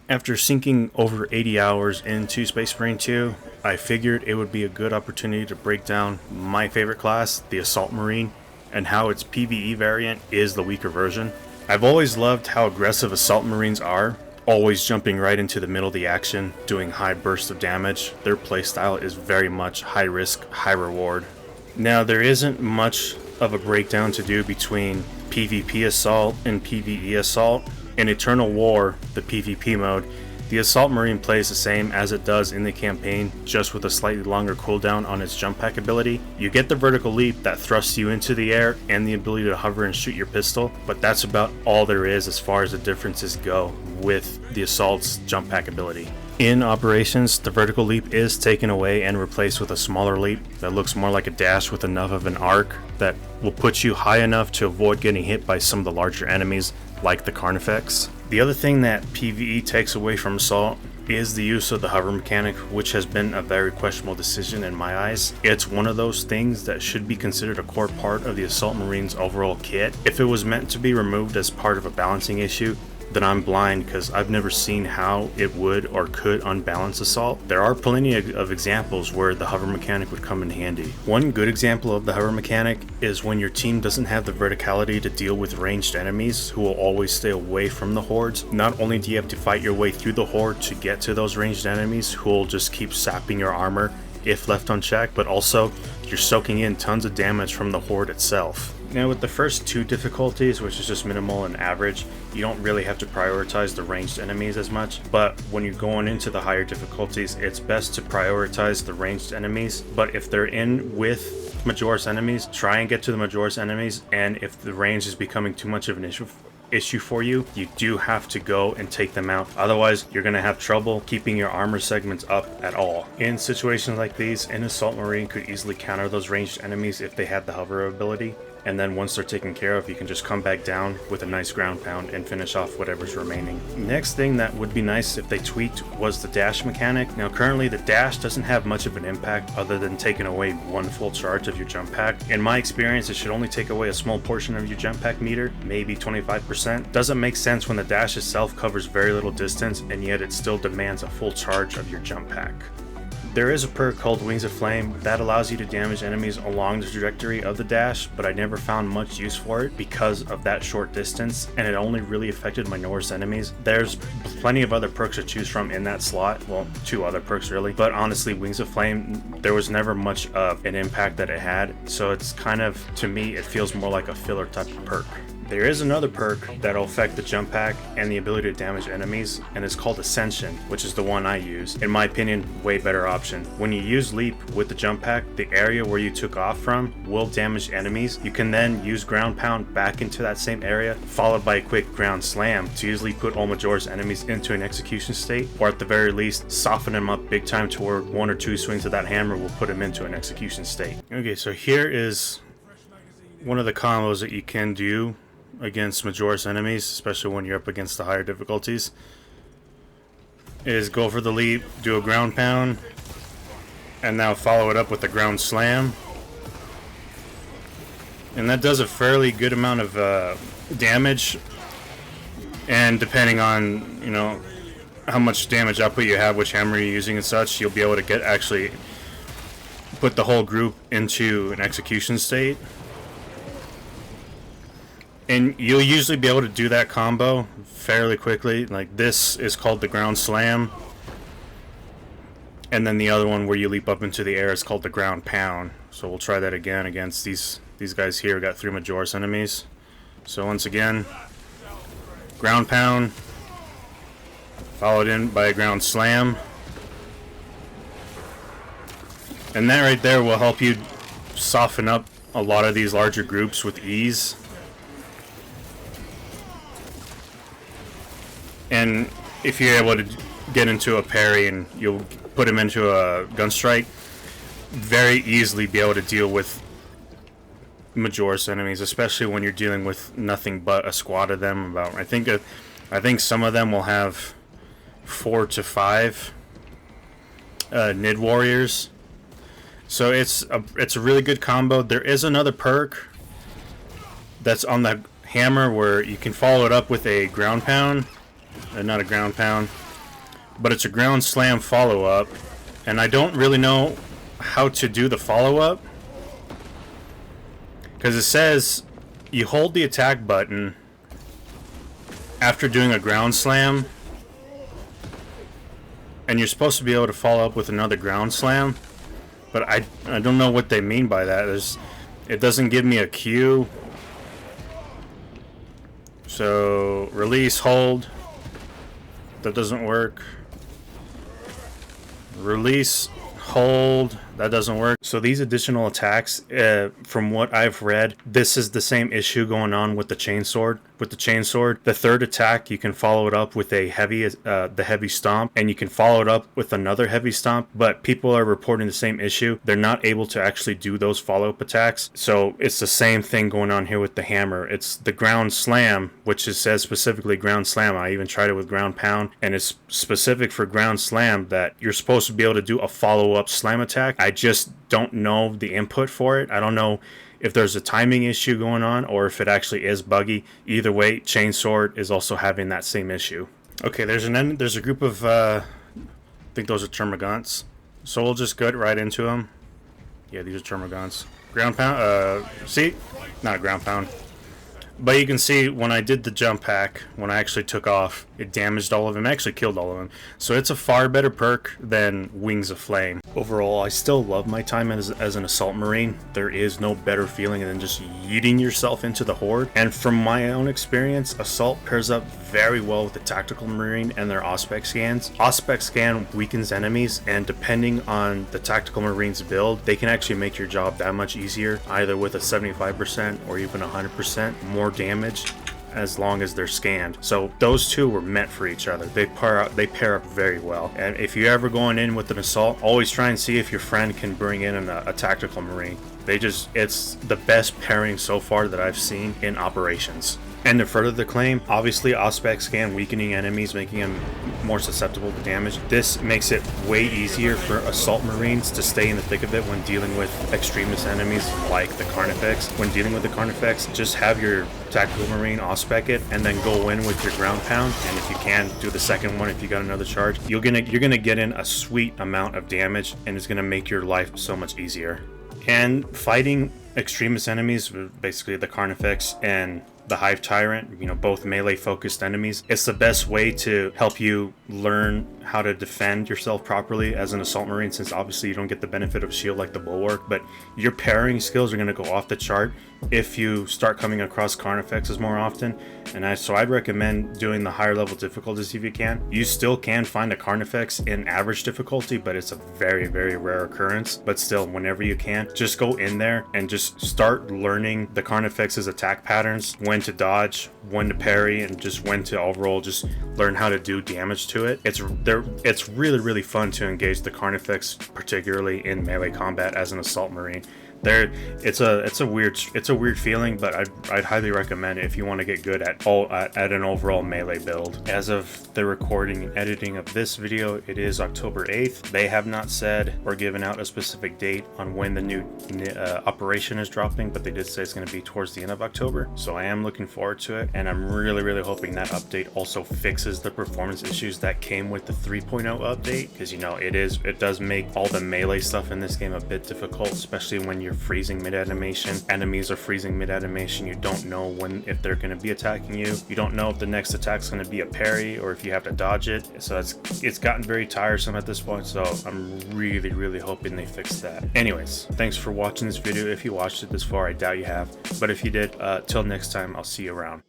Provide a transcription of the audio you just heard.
After sinking over 80 hours into Space Marine 2, I figured it would be a good opportunity to break down my favorite class, the Assault Marine, and how its PvE variant is the weaker version. I've always loved how aggressive Assault Marines are, always jumping right into the middle of the action, doing high bursts of damage. Their playstyle is very much high risk, high reward. Now, there isn't much of a breakdown to do between PvP Assault and PvE Assault. In Eternal War, the PvP mode, the Assault Marine plays the same as it does in the campaign, just with a slightly longer cooldown on its jump pack ability. You get the vertical leap that thrusts you into the air and the ability to hover and shoot your pistol, but that's about all there is as far as the differences go with the Assault's jump pack ability. In operations, the vertical leap is taken away and replaced with a smaller leap that looks more like a dash with enough of an arc that will put you high enough to avoid getting hit by some of the larger enemies like the Carnifex. The other thing that PvE takes away from Assault is the use of the hover mechanic, which has been a very questionable decision in my eyes. It's one of those things that should be considered a core part of the Assault Marine's overall kit. If it was meant to be removed as part of a balancing issue, then I'm blind because I've never seen how it would or could unbalance Assault. There are plenty of examples where the hover mechanic would come in handy. One good example of the hover mechanic is when your team doesn't have the verticality to deal with ranged enemies who will always stay away from the hordes. Not only do you have to fight your way through the horde to get to those ranged enemies who will just keep sapping your armor if left unchecked, but also you're soaking in tons of damage from the horde itself. Now, with the first two difficulties, which is just minimal and average, you don't really have to prioritize the ranged enemies as much, but when you're going into the higher difficulties, it's best to prioritize the ranged enemies. But if they're in with Majoris enemies, try and get to the Majoris enemies, and if the range is becoming too much of an issue for you, you do have to go and take them out. Otherwise, you're going to have trouble keeping your armor segments up at all. In situations like these, an Assault Marine could easily counter those ranged enemies if they had the hover ability. And then once they're taken care of, you can just come back down with a nice ground pound and finish off whatever's remaining. Next thing that would be nice if they tweaked was the dash mechanic. Now currently the dash doesn't have much of an impact other than taking away one full charge of your jump pack. In my experience, it should only take away a small portion of your jump pack meter, maybe 25%. Doesn't make sense when the dash itself covers very little distance and yet it still demands a full charge of your jump pack. There is a perk called Wings of Flame that allows you to damage enemies along the trajectory of the dash, but I never found much use for it because of that short distance, and it only really affected my Norse enemies. There's plenty of other perks to choose from in that slot, well, two other perks really, but honestly, Wings of Flame, there was never much of an impact that it had, so it's kind of, to me, it feels more like a filler type of perk. There is another perk that'll affect the jump pack and the ability to damage enemies, and it's called Ascension, which is the one I use. In my opinion, way better option. When you use Leap with the jump pack, the area where you took off from will damage enemies. You can then use Ground Pound back into that same area, followed by a quick Ground Slam to usually put all Majora's enemies into an execution state, or at the very least, soften them up big time to where one or two swings of that hammer will put them into an execution state. Okay, so here is one of the combos that you can do against Majoris enemies, especially when you're up against the higher difficulties, is go for the leap, do a ground pound, and now follow it up with a ground slam. And that does a fairly good amount of damage, and depending on, you know, how much damage output you have, which hammer you're using and such, you'll be able to actually put the whole group into an execution state. And you'll usually be able to do that combo fairly quickly. Like, this is called the ground slam, and then the other one where you leap up into the air is called the ground pound. So we'll try that again against these guys here. We got 3 Majoris enemies. So once again, ground pound followed in by a ground slam, and that right there will help you soften up a lot of these larger groups with ease. And if you're able to get into a parry and you'll put him into a gun strike, very easily be able to deal with Majoris enemies, especially when you're dealing with nothing but a squad of them. I think some of them will have 4 to 5 Nid warriors. So it's a really good combo. There is another perk that's on the hammer where you can follow it up with a ground pound. Not a ground pound, but it's a ground slam follow-up, and I don't really know how to do the follow-up, because it says you hold the attack button after doing a ground slam, and you're supposed to be able to follow up with another ground slam, but I don't know what they mean by that. It doesn't give me a cue. So release, hold, that doesn't work. Release, hold, that doesn't work. So these additional attacks, from what I've read, this is the same issue going on with the chainsword. With the chainsword, the third attack, you can follow it up with a heavy, the heavy stomp, and you can follow it up with another heavy stomp. But people are reporting the same issue. They're not able to actually do those follow-up attacks. So it's the same thing going on here with the hammer. It's the ground slam, which it says specifically ground slam. I even tried it with ground pound, and it's specific for ground slam that you're supposed to be able to do a follow-up slam attack. I just don't know the input for it. I don't know if there's a timing issue going on or if it actually is buggy. Either way, chainsword is also having that same issue. Okay, there's a group of I think those are termagants, so we'll just get right into them. Yeah, these are termagants. Ground pound, see, not ground pound, but you can see when I did the jump pack, when I actually took off, it damaged all of them, actually killed all of them. So it's a far better perk than Wings of Flame. Overall, I still love my time as an Assault Marine. There is no better feeling than just yeeting yourself into the horde. And from my own experience, Assault pairs up very well with the Tactical Marine and their Auspex scans. Auspex scan weakens enemies, and depending on the Tactical Marine's build, they can actually make your job that much easier, either with a 75% or even 100% more damage, as long as they're scanned. So those two were meant for each other. They pair up very well. And if you're ever going in with an assault, always try and see if your friend can bring in a tactical marine. It's the best pairing so far that I've seen in operations. And to further the claim, obviously Auspex scan weakening enemies, making them more susceptible to damage. This makes it way easier for Assault Marines to stay in the thick of it when dealing with extremist enemies like the Carnifex. When dealing with the Carnifex, just have your Tactical Marine Auspex it and then go in with your ground pound, and if you can, do the second one if you got another charge. You're gonna get in a sweet amount of damage, and it's gonna make your life so much easier. And fighting extremist enemies, basically the Carnifex and the Hive Tyrant, both melee focused enemies, it's the best way to help you learn how to defend yourself properly as an Assault Marine, since obviously you don't get the benefit of shield like the Bulwark, but your pairing skills are going to go off the chart if you start coming across Carnifexes more often. And so I'd recommend doing the higher level difficulties if you can. You still can find a Carnifex in average difficulty, but it's a very, very rare occurrence. But still, whenever you can, just go in there and just start learning the Carnifex's attack patterns, when to dodge, when to parry, and just when to overall just learn how to do damage to it. It's really, really fun to engage the Carnifex, particularly in melee combat as an Assault Marine. It's a weird feeling, but I'd highly recommend it if you want to get good at an overall melee build. As of the recording and editing of this video, it is October 8th. They have not said or given out a specific date on when the new operation is dropping, but they did say it's going to be towards the end of October. So I am looking forward to it, and I'm really, really hoping that update also fixes the performance issues that came with the 3.0 update, because it does make all the melee stuff in this game a bit difficult, especially when you're freezing mid-animation. Enemies are freezing mid-animation. You don't know if they're going to be attacking you. You don't know if the next attack's going to be a parry or if you have to dodge it. So it's gotten very tiresome at this point, so I'm really, really hoping they fix that. Anyways, thanks for watching this video. If you watched it this far, I doubt you have, but if you did, till next time, I'll see you around.